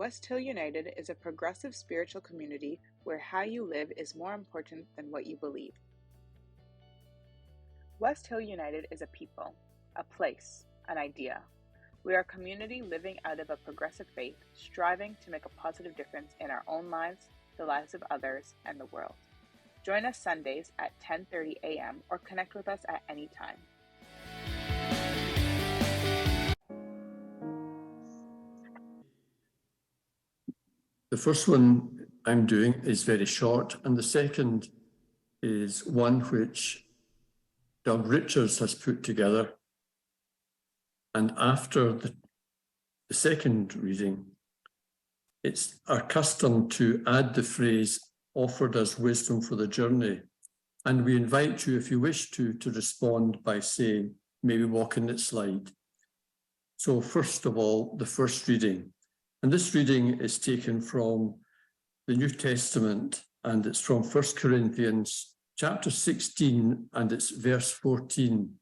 West Hill United is a progressive spiritual community where how you live is more important than what you believe. West Hill United is a people, a place, an idea. We are a community living out of a progressive faith, striving to make a positive difference in our own lives, the lives of others, and the world. Join us Sundays at 10:30 a.m. or connect with us at any time. The first one I'm doing is very short, and the second is one which Doug Richards has put together. And after the second reading, it's our custom to add the phrase, offered as wisdom for the journey. And we invite you, if you wish to respond by saying, maybe walk in its light. So first of all, the first reading. And this reading is taken from the New Testament, and it's from 1 Corinthians chapter 16, and it's verse 14.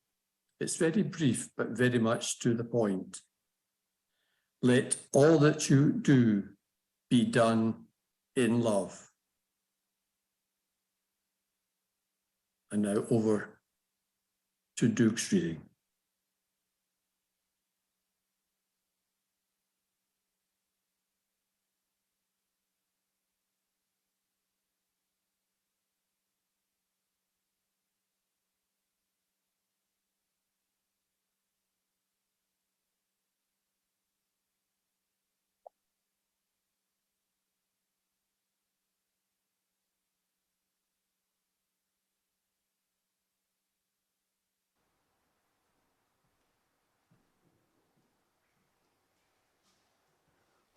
It's very brief, but very much to the point. Let all that you do be done in love. And now over to Duke's reading.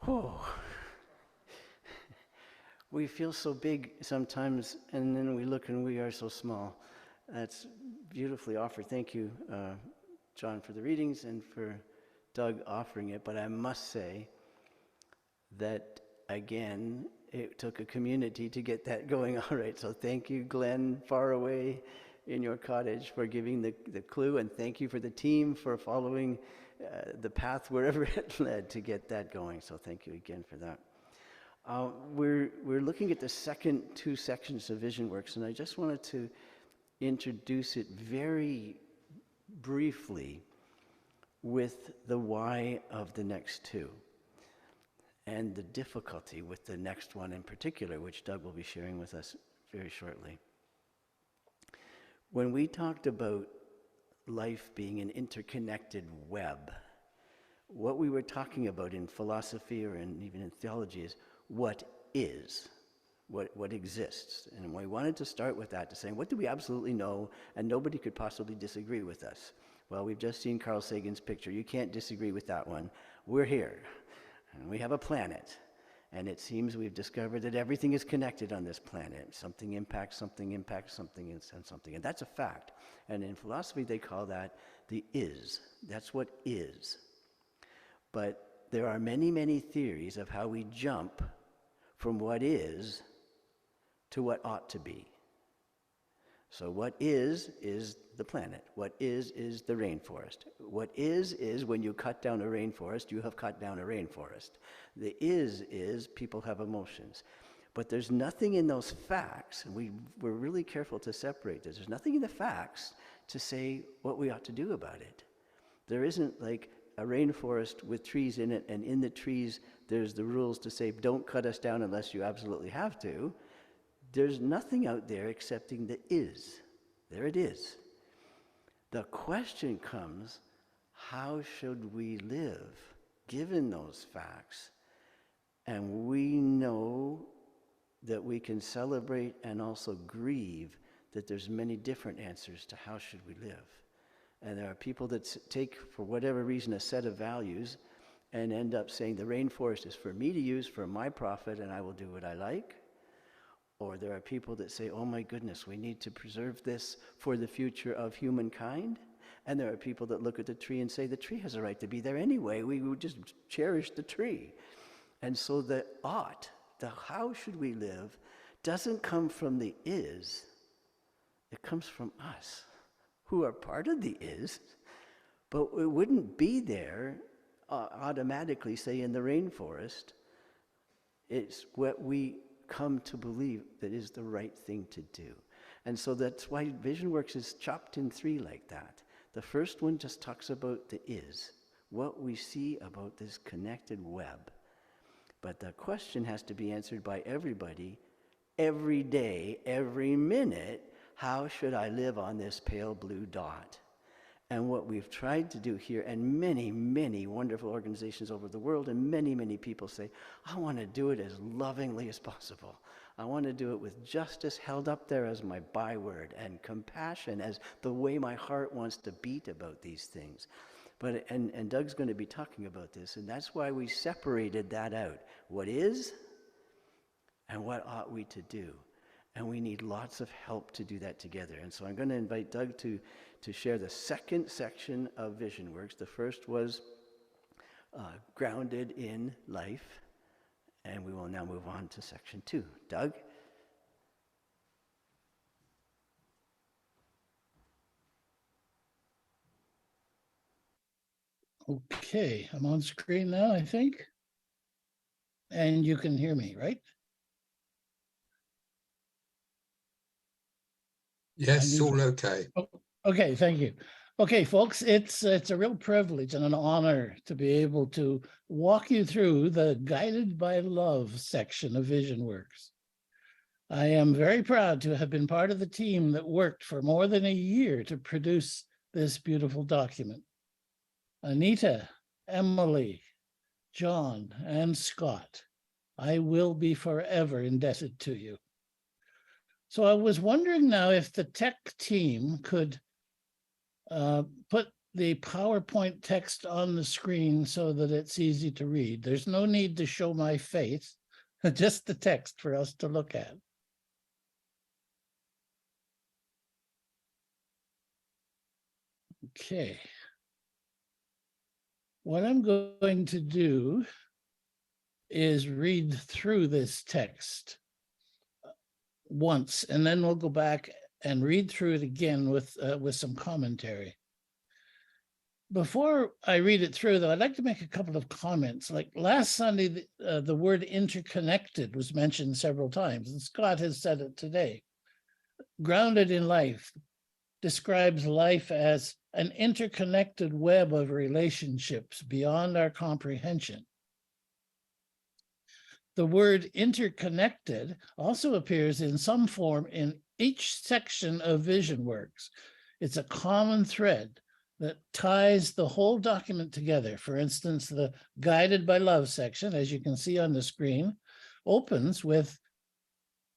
Oh, we feel so big sometimes, and then we look and we are so small. That's beautifully offered. Thank you, John, for the readings and for Doug offering it. But I must say that, again, it took a community to get that going all right. So thank you, Glenn, far away in your cottage, for giving the clue, and thank you for the team for following the path wherever it led to get that going. So thank you again for that. We're looking at the second two sections of VisionWorks, and I just wanted to introduce it very briefly with the why of the next two and the difficulty with the next one in particular, which Doug will be sharing with us very shortly. When we talked about life being an interconnected web, what we were talking about in philosophy or even in theology is what is, what exists. And we wanted to start with that, to say, what do we absolutely know and nobody could possibly disagree with us? Well, we've just seen Carl Sagan's picture. You can't disagree with that one. We're here, and we have a planet. And it seems we've discovered that everything is connected on this planet. Something impacts something, impacts something, and something. And that's a fact. And in philosophy, they call that the is. That's what is. But there are many, many theories of how we jump from what is to what ought to be. So what is the planet. What is the rainforest. What is when you cut down a rainforest, you have cut down a rainforest. The is people have emotions. But there's nothing in those facts, and we're really careful to separate this. There's nothing in the facts to say what we ought to do about it. There isn't like a rainforest with trees in it, and in the trees there's the rules to say don't cut us down unless you absolutely have to. There's nothing out there excepting the is. There it is. The question comes, how should we live given those facts? And we know that we can celebrate and also grieve that there's many different answers to how should we live. And there are people that take, for whatever reason, a set of values and end up saying the rainforest is for me to use for my profit and I will do what I like. Or there are people that say, oh my goodness, we need to preserve this for the future of humankind. And there are people that look at the tree and say, the tree has a right to be there anyway. We would just cherish the tree. And so the ought, the how should we live, doesn't come from the is. It comes from us, who are part of the is. But it wouldn't be there automatically, say in the rainforest, It's what we come to believe that is the right thing to do. And so that's why VisionWorks is chopped in three like that. The first one just talks about the is, what we see about this connected web. But the question has to be answered by everybody, every day, every minute. How should I live on this pale blue dot? And what we've tried to do here, and many, many wonderful organizations over the world, and many, many people say, I want to do it as lovingly as possible. I want to do it with justice held up there as my byword, and compassion as the way my heart wants to beat about these things. But and Doug's going to be talking about this, and that's why we separated that out. What is, and what ought we to do? And we need lots of help to do that together. And so I'm going to invite Doug to share the second section of VisionWorks. The first was grounded in life. And we will now move on to section 2. Doug? Okay, I'm on screen now, I think. And you can hear me, right? Yes, all okay. Oh, okay, thank you. Okay, folks, it's a real privilege and an honor to be able to walk you through the Guided by Love section of VisionWorks. I am very proud to have been part of the team that worked for more than a year to produce this beautiful document. Anita, Emily, John, and Scott, I will be forever indebted to you. So I was wondering now if the tech team could put the PowerPoint text on the screen so that it's easy to read. There's no need to show my face, just the text for us to look at. Okay. What I'm going to do is read through this text once, and then we'll go back and read through it again with some commentary. Before I read it through, though, I'd like to make a couple of comments. Like last Sunday, the word interconnected was mentioned several times, and Scott has said it today. Grounded in life describes life as an interconnected web of relationships beyond our comprehension. The word interconnected also appears in some form in each section of VisionWorks. It's a common thread that ties the whole document together. For instance, the Guided by Love section, as you can see on the screen, opens with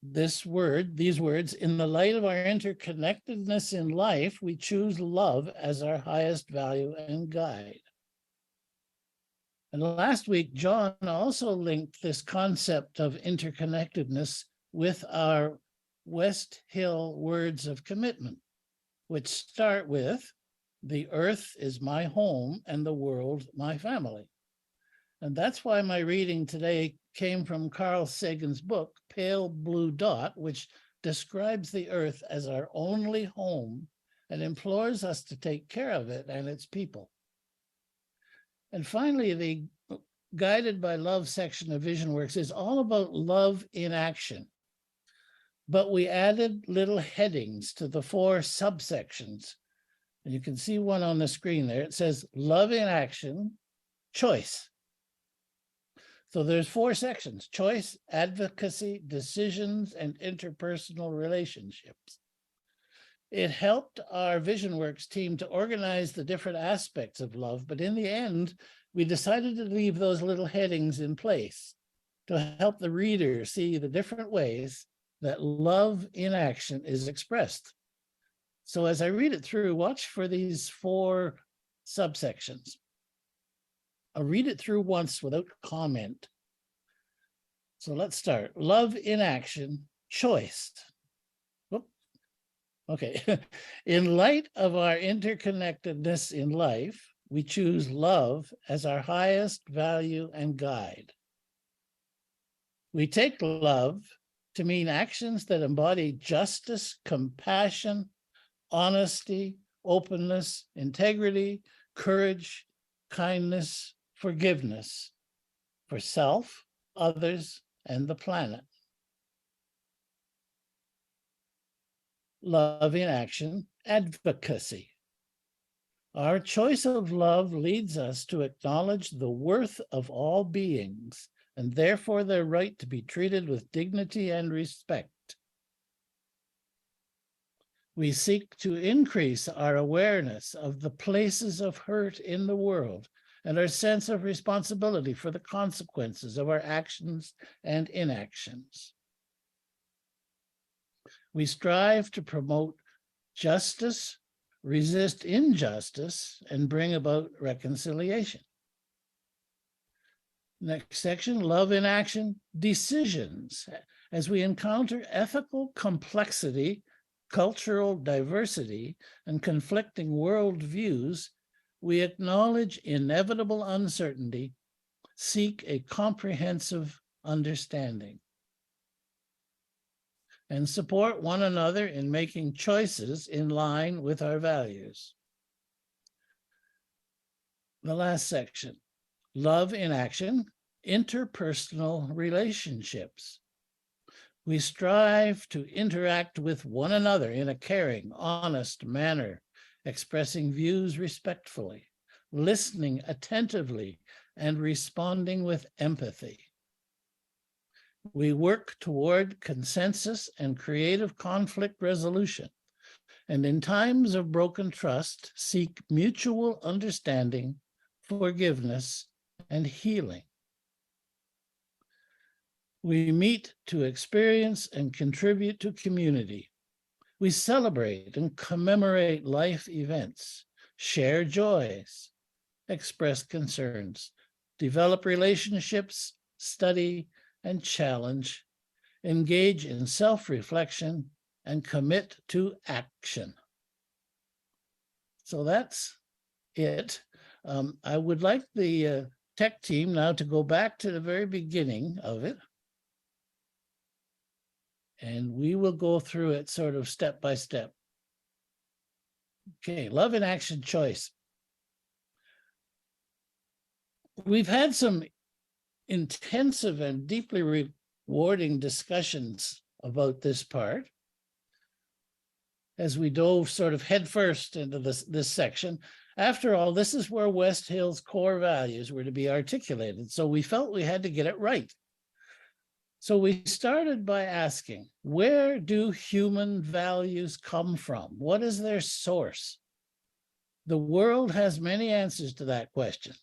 these words, in the light of our interconnectedness in life, we choose love as our highest value and guide. And last week, John also linked this concept of interconnectedness with our West Hill words of commitment, which start with, the earth is my home and the world my family. And that's why my reading today came from Carl Sagan's book, Pale Blue Dot, which describes the earth as our only home and implores us to take care of it and its people. And finally, the Guided by Love section of VisionWorks is all about love in action. But we added little headings to the 4 subsections. And you can see one on the screen there. It says love in action, choice. So there's 4 sections: choice, advocacy, decisions, and interpersonal relationships. It helped our VisionWorks team to organize the different aspects of love, but in the end, we decided to leave those little headings in place to help the reader see the different ways that love in action is expressed. So as I read it through, watch for these 4 subsections. I'll read it through once without comment. So let's start. Love in action, choice. Whoop. Okay. In light of our interconnectedness in life, we choose love as our highest value and guide. We take love to mean actions that embody justice, compassion, honesty, openness, integrity, courage, kindness, forgiveness for self, others, and the planet. Love in action, advocacy. Our choice of love leads us to acknowledge the worth of all beings and therefore their right to be treated with dignity and respect. We seek to increase our awareness of the places of hurt in the world and our sense of responsibility for the consequences of our actions and inactions. We strive to promote justice, resist injustice, and bring about reconciliation. Next section, love in action, decisions. As we encounter ethical complexity, cultural diversity, and conflicting worldviews, we acknowledge inevitable uncertainty, seek a comprehensive understanding, and support one another in making choices in line with our values. The last section, love in action, interpersonal relationships. We strive to interact with one another in a caring, honest manner, expressing views respectfully, listening attentively, and responding with empathy. We work toward consensus and creative conflict resolution, and in times of broken trust, seek mutual understanding, forgiveness, and healing. We meet to experience and contribute to community. We celebrate and commemorate life events, share joys, express concerns, develop relationships, study and challenge, engage in self-reflection, and commit to action. So that's it. I would like the tech team now to go back to the very beginning of it. And we will go through it sort of step by step. Okay, love in action, choice. We've had some intensive and deeply rewarding discussions about this part as we dove sort of headfirst into this section. After all, this is where West Hill's core values were to be articulated, so we felt we had to get it right. So we started by asking, where do human values come from? What is their source? The world has many answers to that question.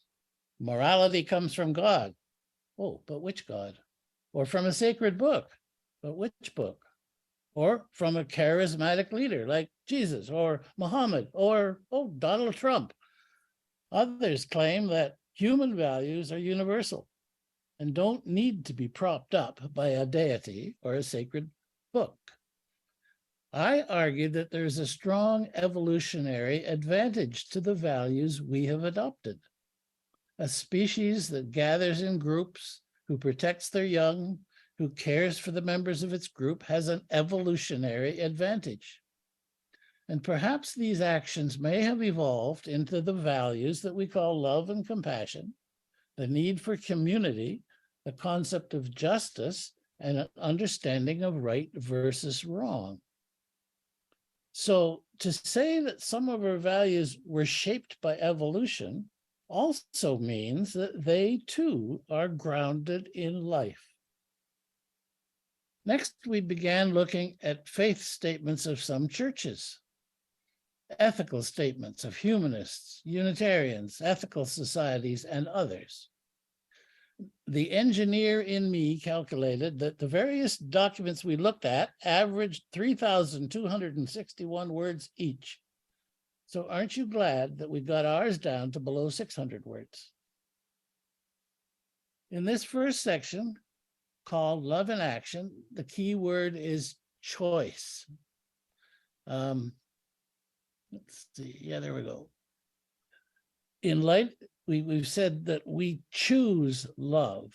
Morality comes from God. Oh, but which God? Or from a sacred book. But which book? Or from a charismatic leader like Jesus or Muhammad or, Donald Trump. Others claim that human values are universal and don't need to be propped up by a deity or a sacred book. I argue that there's a strong evolutionary advantage to the values we have adopted. A species that gathers in groups, who protects their young, who cares for the members of its group, has an evolutionary advantage. And perhaps these actions may have evolved into the values that we call love and compassion, the need for community, the concept of justice, and an understanding of right versus wrong. So to say that some of our values were shaped by evolution also means that they too are grounded in life. Next, we began looking at faith statements of some churches, ethical statements of humanists, Unitarians, ethical societies, and others. The engineer in me calculated that the various documents we looked at averaged 3,261 words each. So aren't you glad that we got ours down to below 600 words? In this first section, called Love in Action, the key word is choice. Let's see. Yeah, there we go. In light, we've said that we choose love.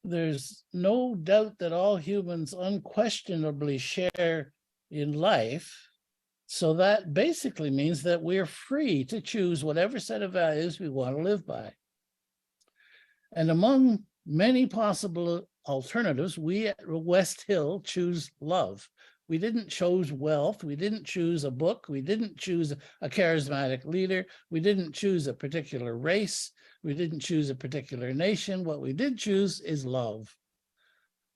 There's no doubt that all humans unquestionably share in life. So that basically means that we're free to choose whatever set of values we want to live by. And among many possible alternatives, we at West Hill choose love. We didn't choose wealth. We didn't choose a book. We didn't choose a charismatic leader. We didn't choose a particular race. We didn't choose a particular nation. What we did choose is love.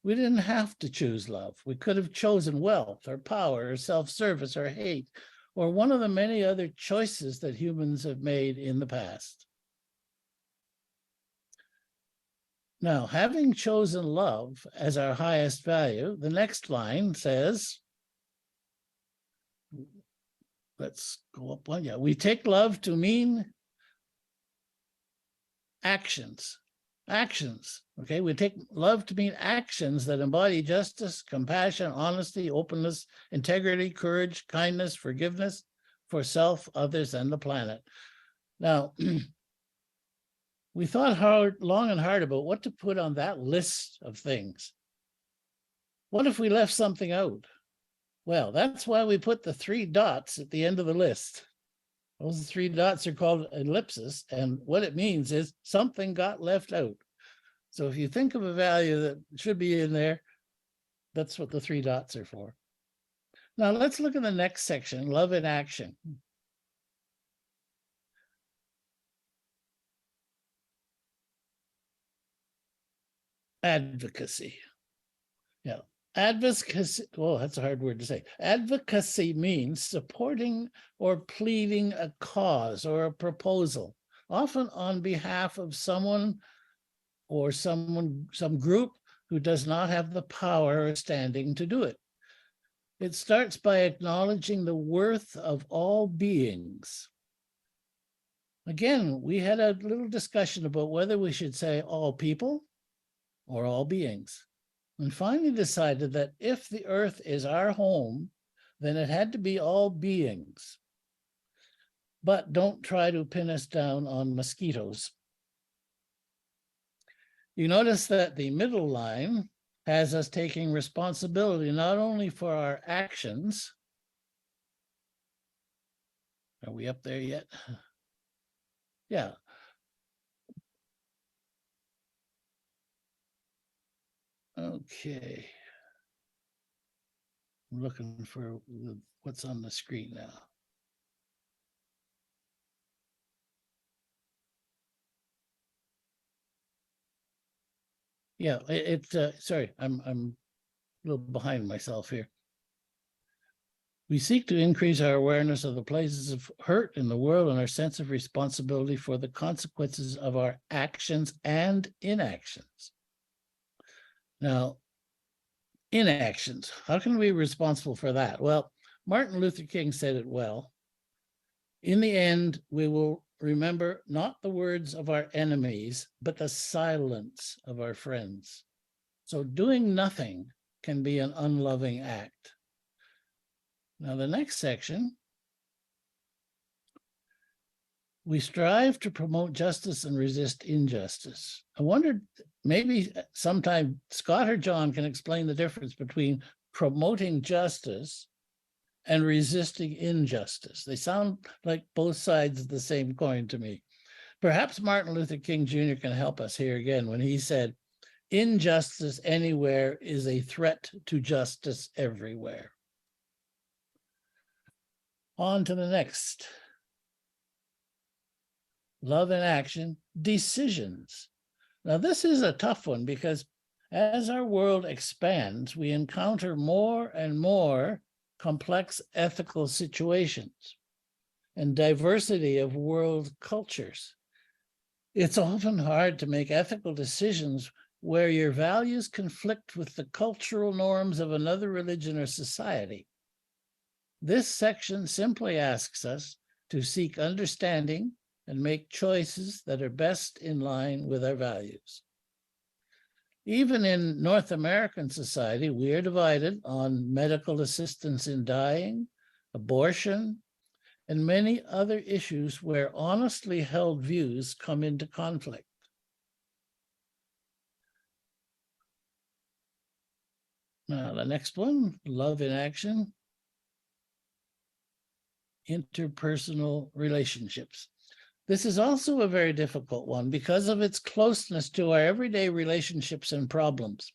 We didn't have to choose love. We could have chosen wealth or power or self-service or hate or one of the many other choices that humans have made in the past. Now, having chosen love as our highest value, the next line says, let's go up one. Yeah, we take love to mean actions. Actions, okay? We take love to mean actions that embody justice, compassion, honesty, openness, integrity, courage, kindness, forgiveness for self, others, and the planet. Now, we thought long and hard about what to put on that list of things. What if we left something out? Well, that's why we put the 3 dots at the end of the list. Those 3 dots are called ellipses, and what it means is something got left out. So if you think of a value that should be in there, that's what the 3 dots are for. Now let's look at the next section, love in action. Advocacy. Yeah. Advocacy, oh, that's a hard word to say. Advocacy means supporting or pleading a cause or a proposal, often on behalf of someone or some group who does not have the power or standing to do it. It starts by acknowledging the worth of all beings. Again, we had a little discussion about whether we should say all people or all beings. And finally decided that if the earth is our home, then it had to be all beings. But don't try to pin us down on mosquitoes. You notice that the middle line has us taking responsibility not only for our actions. Are we up there yet? Yeah. Okay. I'm looking for what's on the screen now. Yeah, sorry, I'm a little behind myself here. We seek to increase our awareness of the places of hurt in the world and our sense of responsibility for the consequences of our actions and inactions. Now, inactions, how can we be responsible for that? Well, Martin Luther King said it well. In the end, we will remember not the words of our enemies, but the silence of our friends. So doing nothing can be an unloving act. Now, the next section, we strive to promote justice and resist injustice. I wondered, maybe sometime Scott or John can explain the difference between promoting justice and resisting injustice. They sound like both sides of the same coin to me. Perhaps Martin Luther King Jr. can help us here again when he said, injustice anywhere is a threat to justice everywhere. On to the next. Love in action, decisions. Now, this is a tough one because as our world expands, we encounter more and more complex ethical situations and diversity of world cultures. It's often hard to make ethical decisions where your values conflict with the cultural norms of another religion or society. This section simply asks us to seek understanding and make choices that are best in line with our values. Even in North American society, we are divided on medical assistance in dying, abortion, and many other issues where honestly held views come into conflict. Now, the next one, love in action, interpersonal relationships. This is also a very difficult one because of its closeness to our everyday relationships and problems.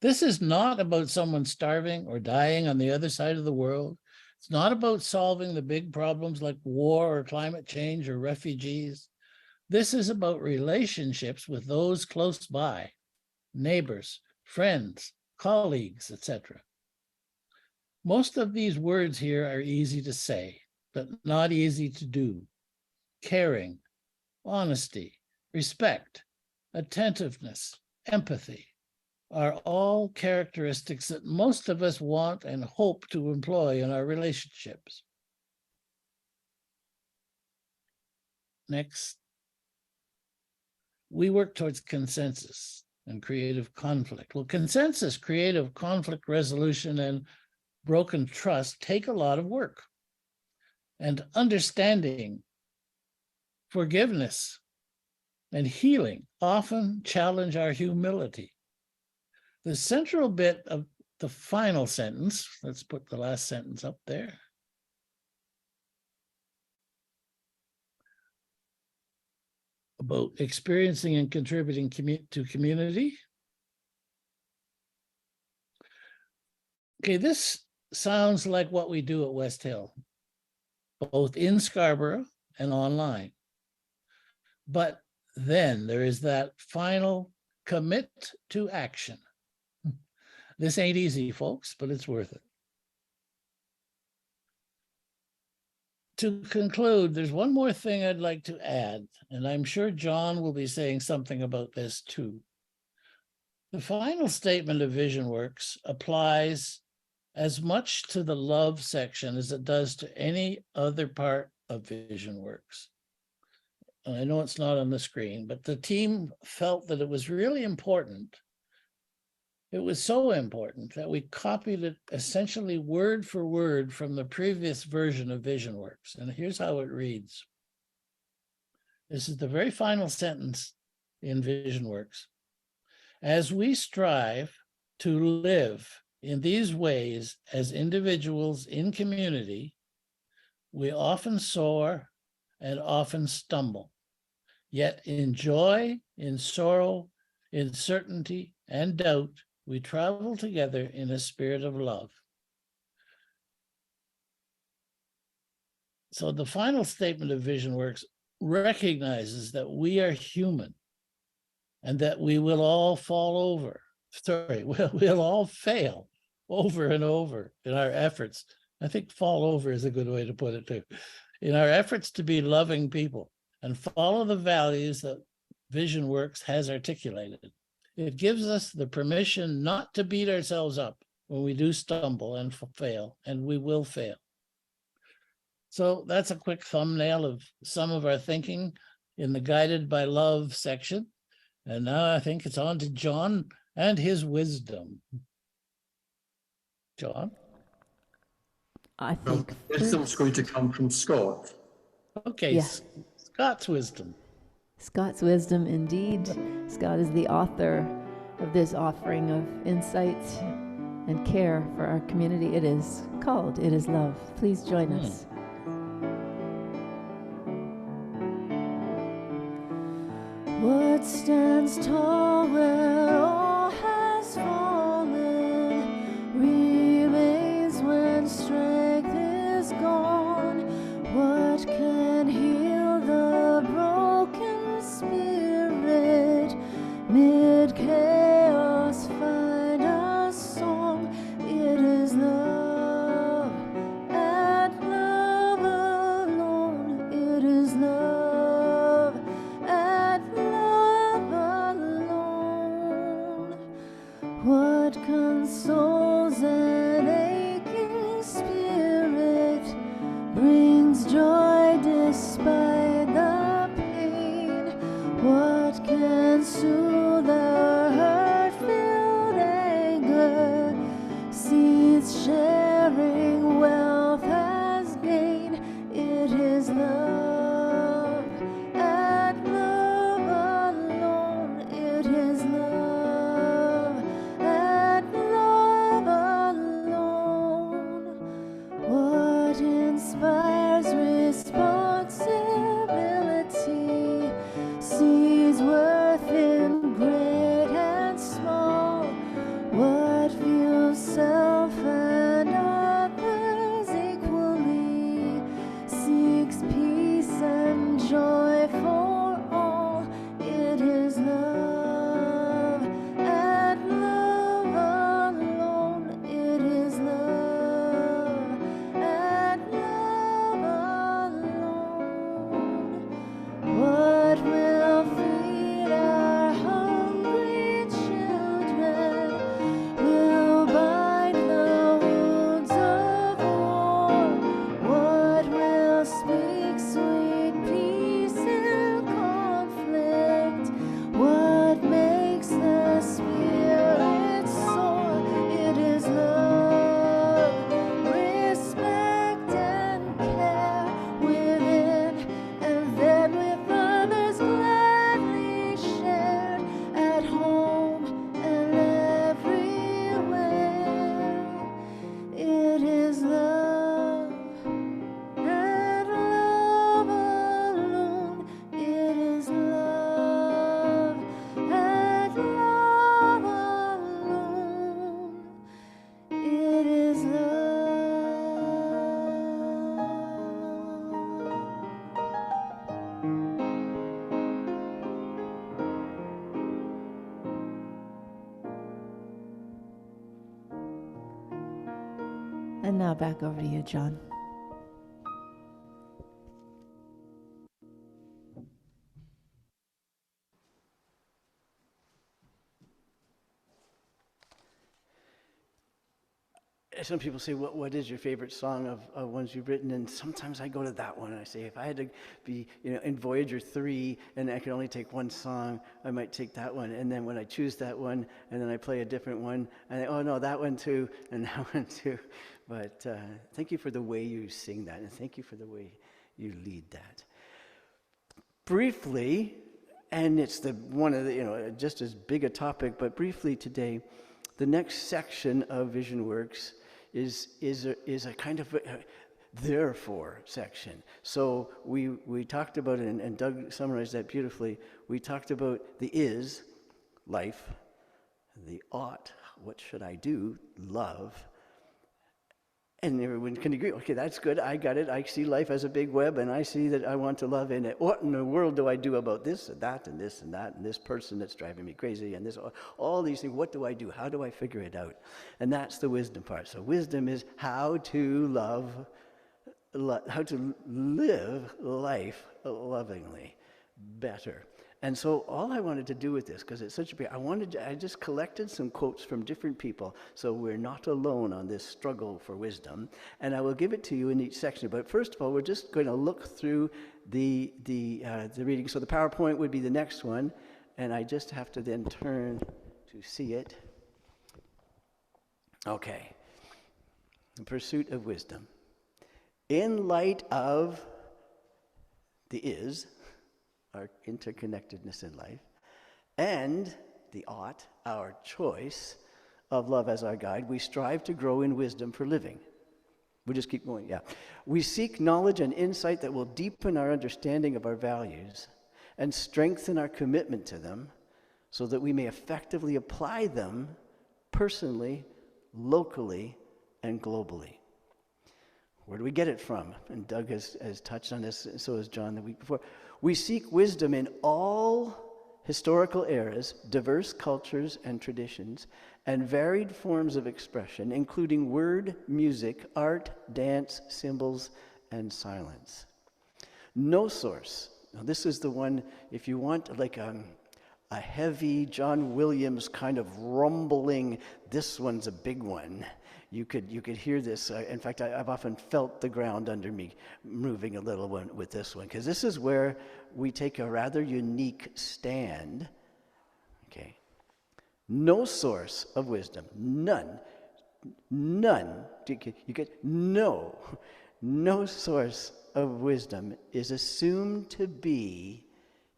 This is not about someone starving or dying on the other side of the world. It's not about solving the big problems like war or climate change or refugees. This is about relationships with those close by, neighbors, friends, colleagues, etc. Most of these words here are easy to say, but not easy to do. Caring, honesty, respect, attentiveness, empathy are all characteristics that most of us want and hope to employ in our relationships. Next. We work towards consensus and creative conflict. Well, consensus, creative conflict resolution, and broken trust take a lot of work. And understanding, forgiveness, and healing often challenge our humility. The central bit of the final sentence, let's put the last sentence up there. About experiencing and contributing to community. Okay, this sounds like what we do at West Hill, both in Scarborough and online. But then there is that final commit to action. This ain't easy, folks, but it's worth it. To conclude, there's one more thing I'd like to add, and I'm sure John will be saying something about this too. The final statement of VisionWorks applies as much to the love section as it does to any other part of VisionWorks. And I know it's not on the screen, but the team felt that it was really important. It was so important that we copied it essentially word for word from the previous version of VisionWorks. And here's how it reads. This is the very final sentence in VisionWorks. As we strive to live in these ways as individuals in community, we often soar and often stumble. Yet in joy, in sorrow, in certainty and doubt, we travel together in a spirit of love. So the final statement of VisionWorks recognizes that we are human and that we will all fall over. We'll all fail over and over in our efforts. I think fall over is a good way to put it too. In our efforts to be loving people and follow the values that VisionWorks has articulated. It gives us the permission not to beat ourselves up when we do stumble and fail, and we will fail. So that's a quick thumbnail of some of our thinking in the Guided by Love section. And now I think it's on to John and his wisdom. John? I think wisdom's going to come from Scott. Okay, yeah. Scott's wisdom. Scott's wisdom, indeed. Scott is the author of this offering of insight and care for our community. It is called It Is Love. Please join us. What stands tall where all has fallen remains when strength is gone. What can heal the broken spirit? Mid chaos find a song. It is love and love alone. It is love and love alone. What consoles an aching spirit, brings joy despite the pain. What can soothe the hurt-filled anger, seeds sharing wealth as gain. It is love and love alone. It is love and love alone. What inspires responsibility And now back over to you, John. Some people say, what is your favorite song of ones you've written? And sometimes I go to that one and I say, if I had to be, in Voyager 3 and I could only take one song, I might take that one. And then when I choose that one and then I play a different one, and oh no, that one too, and that one too. But thank you for the way you sing that, and thank you for the way you lead that. Briefly, and it's one of the, just as big a topic, but briefly today, the next section of VisionWorks is a kind of a therefore section. So we talked about it, and Doug summarized that beautifully. We talked about the is, life, the ought, what should I do, love. And everyone can agree, okay, that's good, I got it, I see life as a big web, and I see that I want to love in it. What in the world do I do about this and that and this and that and this person that's driving me crazy and this, all these things, what do I do? How do I figure it out? And that's the wisdom part. So wisdom is how to how to live life lovingly, better. And so all I wanted to do with this, because it's such a big, I just collected some quotes from different people, so we're not alone on this struggle for wisdom. And I will give it to you in each section. But first of all, we're just going to look through the reading. So the PowerPoint would be the next one, and I just have to then turn to see it. Okay. The pursuit of wisdom. In light of the is, our interconnectedness in life, and the ought, our choice of love as our guide, we strive to grow in wisdom for living. We just keep going, yeah. We seek knowledge and insight that will deepen our understanding of our values and strengthen our commitment to them so that we may effectively apply them personally, locally, and globally. Where do we get it from? And Doug has touched on this, and so has John the week before. We seek wisdom in all historical eras, diverse cultures and traditions, and varied forms of expression, including word, music, art, dance, symbols, and silence. No source. Now this is the one, if you want like a heavy John Williams kind of rumbling, this one's a big one. You could hear this. In fact, I've often felt the ground under me moving a little with this one, because this is where we take a rather unique stand. Okay. No source of wisdom, none. You get no source of wisdom is assumed to be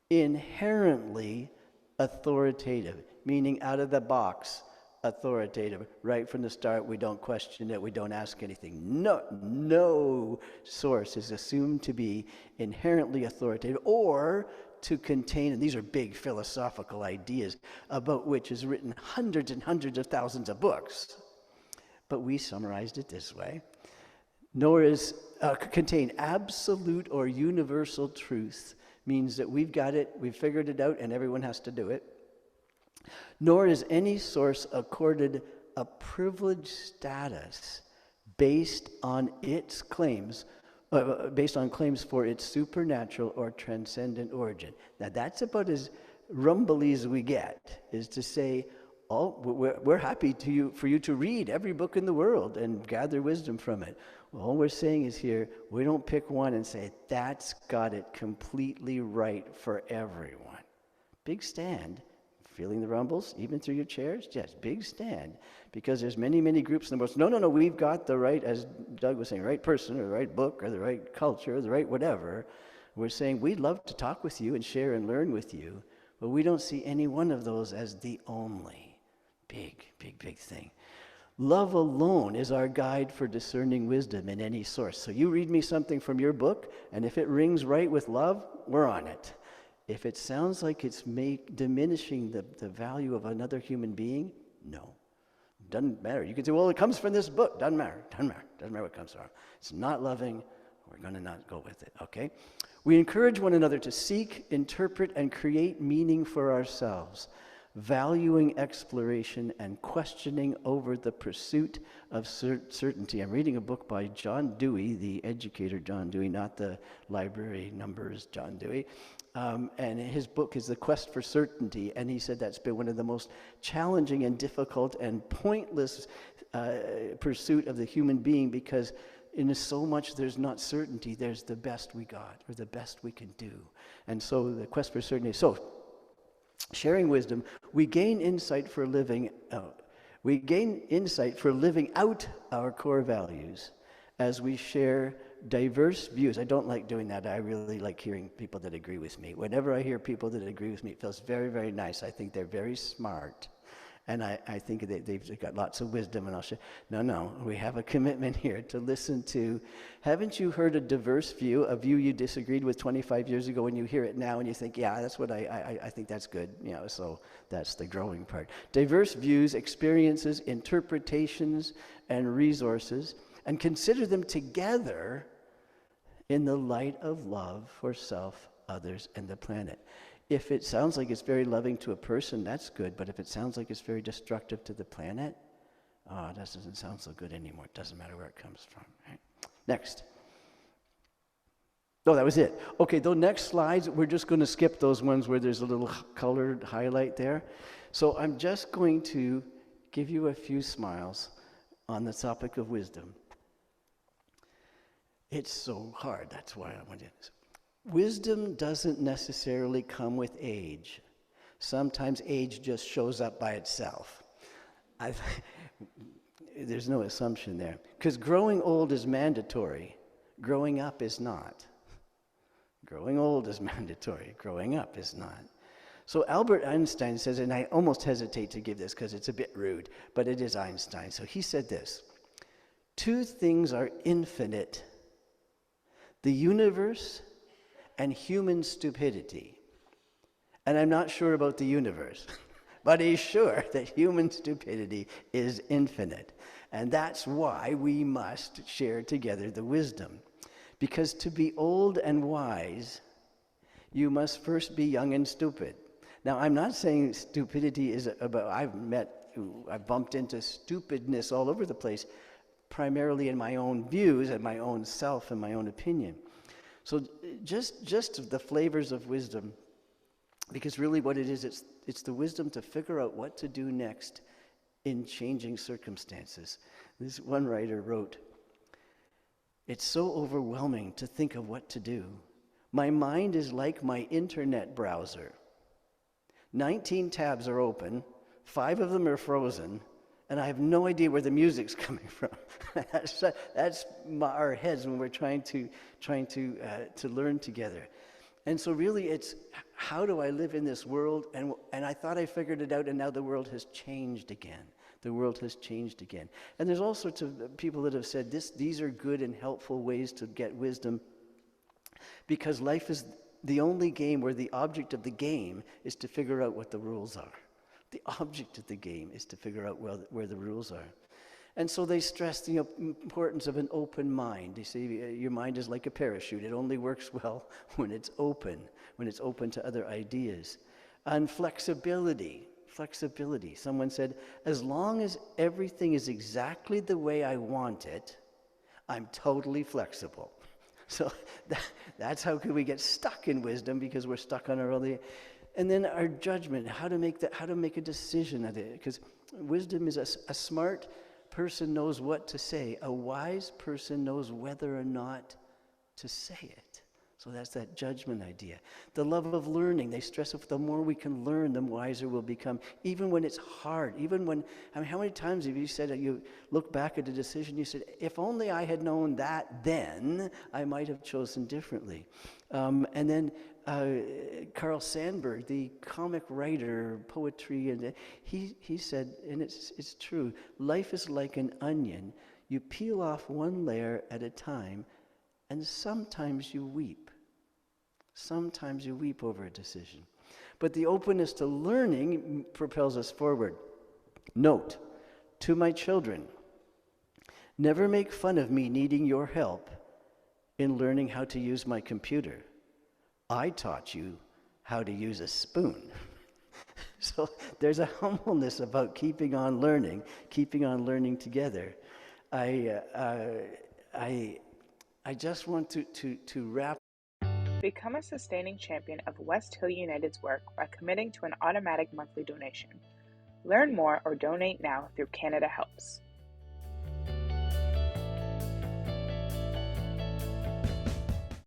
inherently authoritative, meaning out of the box. Authoritative. Right from the start, we don't question it, we don't ask anything. No source is assumed to be inherently authoritative or to contain, and these are big philosophical ideas about which is written hundreds and hundreds of thousands of books. But we summarized it this way. Nor is contain absolute or universal truth, means that we've got it, we've figured it out, and everyone has to do it. Nor is any source accorded a privileged status based on its claims, based on claims for its supernatural or transcendent origin. Now that's about as rumbly as we get, is to say, oh, we're happy for you to read every book in the world and gather wisdom from it. Well, all we're saying is here, we don't pick one and say, that's got it completely right for everyone. Big stand. Feeling the rumbles, even through your chairs? Yes, big stand. Because there's many, many groups in the world. No, we've got the right, as Doug was saying, right person, or the right book, or the right culture, or the right whatever. We're saying we'd love to talk with you and share and learn with you, but we don't see any one of those as the only. Big thing. Love alone is our guide for discerning wisdom in any source. So you read me something from your book, and if it rings right with love, we're on it. If it sounds like it's diminishing the value of another human being, no. Doesn't matter. You can say, well, it comes from this book. Doesn't matter what it comes from. It's not loving. We're going to not go with it, okay? We encourage one another to seek, interpret, and create meaning for ourselves valuing exploration and questioning over the pursuit of certainty. I'm reading a book by John Dewey, the educator John Dewey, not the library numbers John Dewey. And his book is The Quest for Certainty, and he said that's been one of the most challenging and difficult and pointless pursuit of the human being, because in so much there's not certainty, there's the best we got, or the best we can do. And so the quest for certainty. So, sharing wisdom, we gain insight for living out. We gain insight for living out our core values as we share diverse views. I don't like doing that. I really like hearing people that agree with me. Whenever I hear people that agree with me, it feels very, very nice. I think they're very smart. And I think they've got lots of wisdom, and I'll share. No, we have a commitment here to listen to. Haven't you heard a diverse view, a view you disagreed with 25 years ago, and you hear it now and you think, yeah, that's what I think that's good. So that's the growing part. Diverse views, experiences, interpretations, and resources, and consider them together in the light of love for self, others, and the planet. If it sounds like it's very loving to a person, that's good. But if it sounds like it's very destructive to the planet, that doesn't sound so good anymore. It doesn't matter where it comes from. Right? Next. Oh, that was it. Okay, those next slides, we're just going to skip those ones where there's a little colored highlight there. So I'm just going to give you a few smiles on the topic of wisdom. It's so hard. That's why I went in. Wisdom doesn't necessarily come with age. Sometimes age just shows up by itself. There's no assumption there. Because growing old is mandatory. Growing up is not. Growing old is mandatory. Growing up is not. So Albert Einstein says, and I almost hesitate to give this because it's a bit rude, but it is Einstein. So he said this: 2 things are infinite: the universe and human stupidity. And I'm not sure about the universe, but he's sure that human stupidity is infinite. And that's why we must share together the wisdom. Because to be old and wise, you must first be young and stupid. Now, I'm not saying stupidity is about, I've bumped into stupidness all over the place, primarily in my own views and my own self and my own opinion. So just the flavors of wisdom, because really what it is, it's the wisdom to figure out what to do next in changing circumstances. This one writer wrote, "It's so overwhelming to think of what to do. My mind is like my internet browser. 19 tabs are open, 5 of them are frozen, and I have no idea where the music's coming from." That's our heads when we're trying to learn together. And so really it's, how do I live in this world? And I thought I figured it out, and now the world has changed again. The world has changed again. And there's all sorts of people that have said these are good and helpful ways to get wisdom, because life is the only game where the object of the game is to figure out what the rules are. The object of the game is to figure out where the rules are. And so they stress the importance of an open mind. You see, your mind is like a parachute. It only works well when it's open to other ideas. And flexibility. Someone said, as long as everything is exactly the way I want it, I'm totally flexible. So that's how could we get stuck in wisdom, because we're stuck on our own. And then our judgment, how to make a decision of it. Because wisdom is a smart person knows what to say. A wise person knows whether or not to say it. So that's that judgment idea. The love of learning, they stress that the more we can learn, the wiser we'll become. Even when it's hard, how many times have you said that you look back at a decision, you said, if only I had known that then, I might have chosen differently. And then Carl Sandburg, the comic writer, poetry, and he said, and it's true, life is like an onion. You peel off one layer at a time, and sometimes you weep. Sometimes you weep over a decision. But the openness to learning propels us forward. Note, to my children, never make fun of me needing your help in learning how to use my computer. I taught you how to use a spoon. So there's a humbleness about keeping on learning together. I just want to wrap. Become a sustaining champion of West Hill United's work by committing to an automatic monthly donation. Learn more or donate now through Canada Helps.